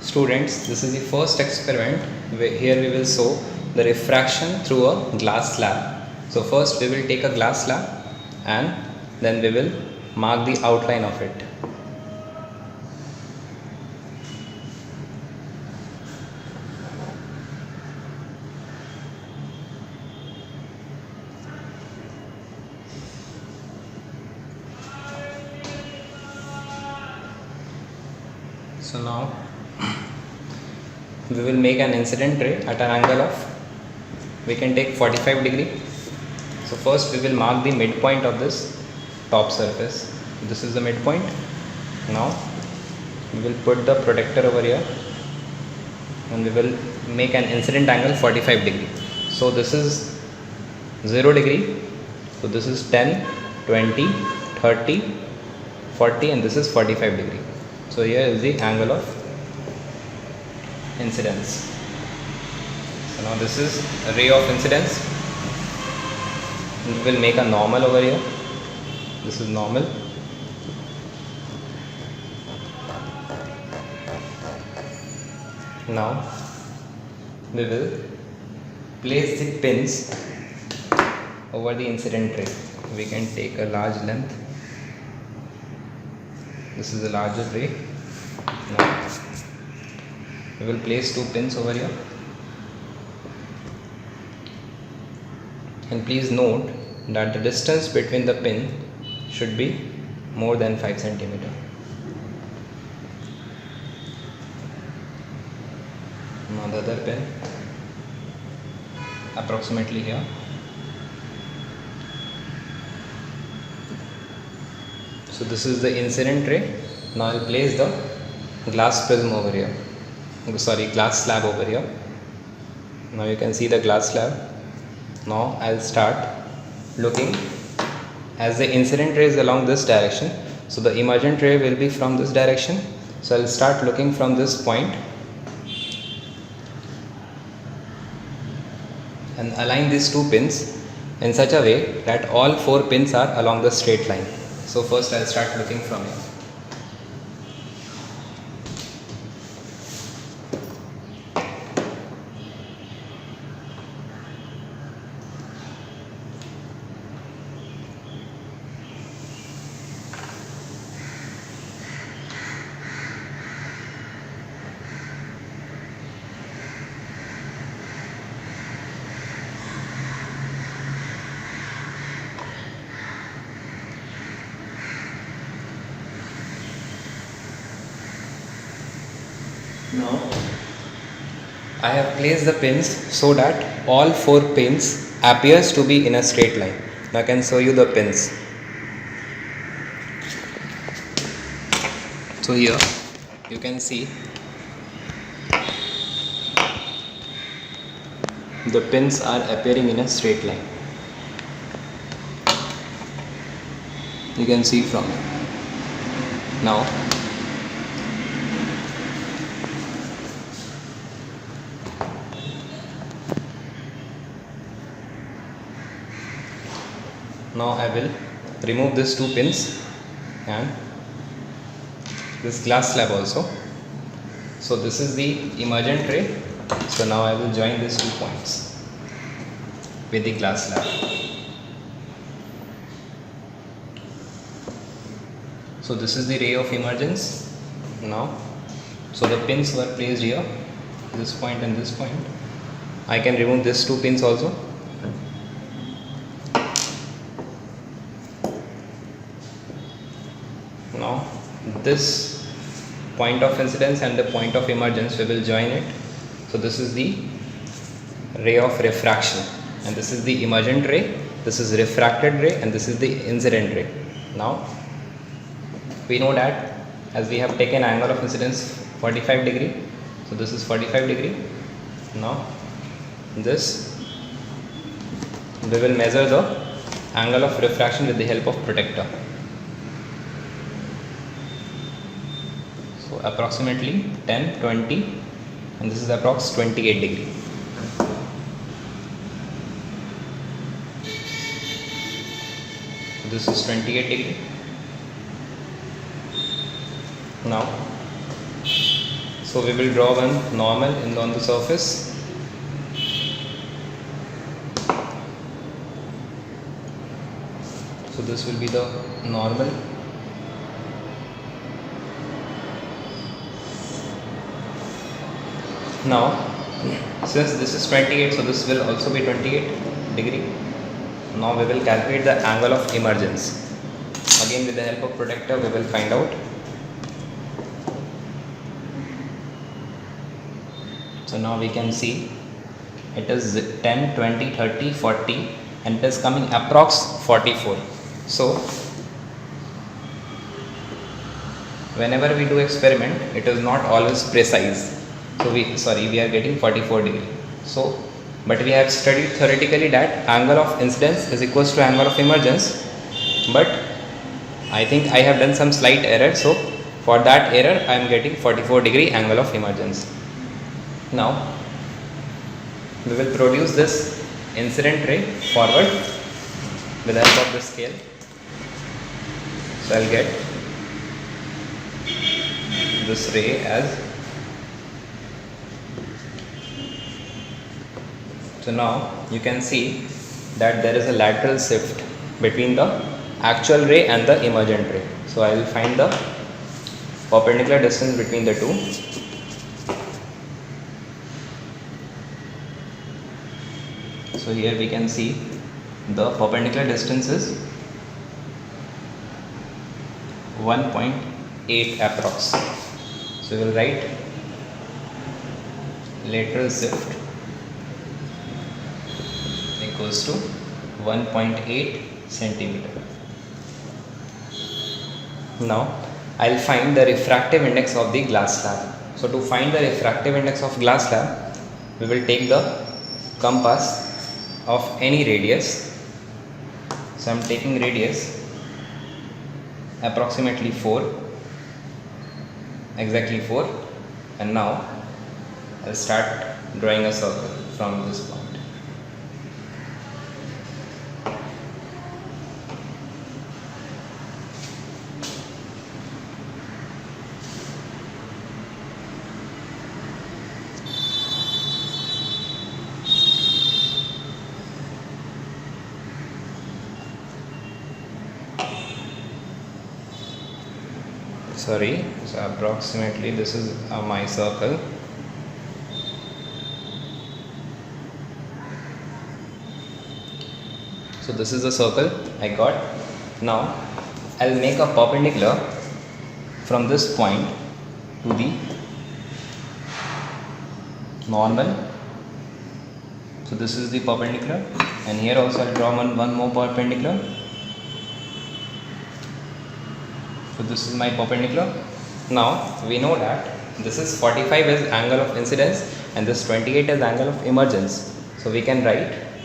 Students, this is the first experiment. Here we will show the refraction through a glass slab. So first we will take a glass slab and then we will mark the outline of it. So now we will make an incident ray at an angle of, we can take 45 degree. So first we will mark the midpoint of this top surface. This is the midpoint. Now we will put the protector over here and we will make an incident angle 45 degree. So this is 0 degree. So this is 10, 20, 30, 40 and this is 45 degree. So here is the angle of incidence. So now this is a ray of incidence. We will make a normal over here. This is normal. Now we will place the pins over the incident ray. We can take a large length. This is a larger ray. Now we will place 2 pins over here. And please note that the distance between the pin should be more than 5 cm. Now the other pin approximately here. So this is the incident ray. Now I will place the glass prism over here. Glass slab over here. Now you can see the glass slab. Now I will start looking, as the incident ray is along this direction, so the emergent ray will be from this direction. So I will start looking from this point and align these 2 pins in such a way that all 4 pins are along the straight line. So first I will start looking from here. Now I have placed the pins so that all 4 pins appears to be in a straight line. Now I can show you the pins. So here you can see the pins are appearing in a straight line. You can see from it. Now I will remove these 2 pins and this glass slab also. So this is the emergent ray. So now I will join these 2 points with the glass slab. So this is the ray of emergence. Now, so the pins were placed here, this point and this point. I can remove these 2 pins also. Now this point of incidence and the point of emergence, we will join it. So this is the ray of refraction and this is the emergent ray, this is refracted ray and this is the incident ray. Now we know that as we have taken angle of incidence 45 degree, so this is 45 degree. Now this, we will measure the angle of refraction with the help of protector. So approximately 10, 20 and this is approx 28 degree. So this is 28 degree. Now So we will draw one normal on the surface. So this will be the normal. Now since this is 28, so this will also be 28 degree. Now we will calculate the angle of emergence. Again with the help of protractor we will find out. So now we can see it is 10, 20, 30, 40 and it is coming approx 44. So whenever we do experiment, it is not always precise. So we are getting 44 degree. So but we have studied theoretically that angle of incidence is equals to angle of emergence, but I think I have done some slight error. So for that error I am getting 44 degree angle of emergence. Now we will produce this incident ray forward with the help of the scale. So I will get this ray as, so now you can see that there is a lateral shift between the actual ray and the emergent ray. So I will find the perpendicular distance between the two. So here we can see the perpendicular distance is 1.8 approx. So we will write lateral shift equals to 1.8 centimeter. Now I will find the refractive index of the glass slab. So to find the refractive index of glass slab, we will take the compass of any radius. So I am taking radius approximately 4, exactly 4, and now I will start drawing a circle from this point. Sorry, so approximately this is my circle. So this is the circle I got. Now I will make a perpendicular from this point to the normal. So this is the perpendicular, and here also I will draw one more perpendicular. So this is my perpendicular. Now we know that this is 45 is angle of incidence and this 28 is angle of emergence. So we can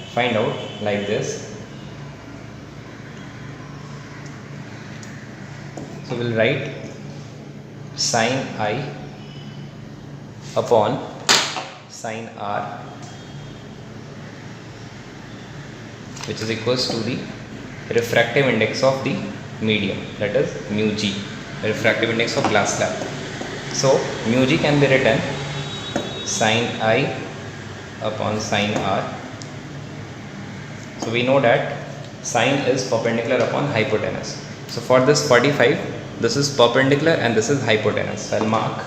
find out like this. So we will write sine I upon sine R, which is equals to the refractive index of the medium, that is mu g, refractive index of glass slab. So mu g can be written sine I upon sine R. So we know that sine is perpendicular upon hypotenuse. So for this 45, this is perpendicular and this is hypotenuse. So I will mark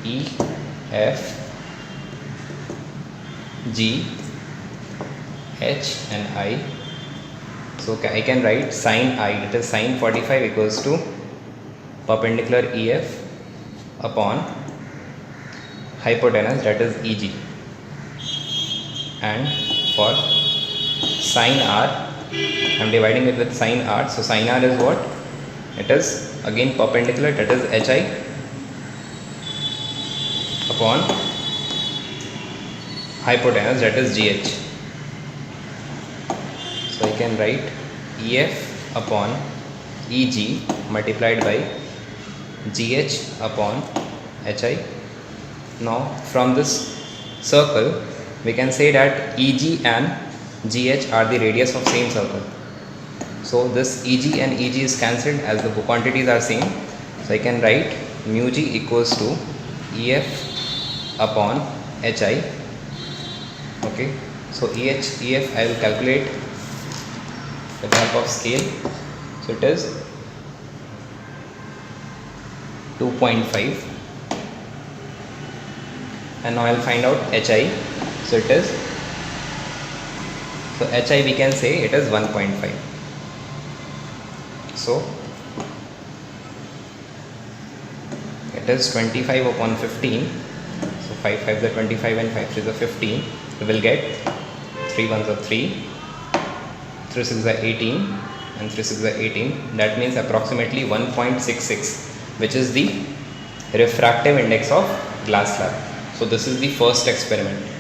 E, F, G, H and I. So I can write sine I, that is sine 45 equals to perpendicular EF upon hypotenuse, that is EG. And for sine R, I am dividing it with sine R. So sine R is what? It is again perpendicular, that is HI upon hypotenuse, that is GH. So I can write EF upon EG multiplied by GH upon HI. Now from this circle we can say that EG and GH are the radius of same circle. So this EG and EG is cancelled as the quantities are same. So I can write mu G equals to EF upon HI. Okay, so EF I will calculate with the help of scale. So it is 2.5, and now I will find out HI. So it is, so HI we can say it is 1.5. So it is 25 upon 15. So 5 5s are 25 and 5 3s are 15. We will get 3 1s are 3, 3 6s are 18, and 3 6s are 18. That means approximately 1.66, which is the refractive index of glass slab. So this is the first experiment.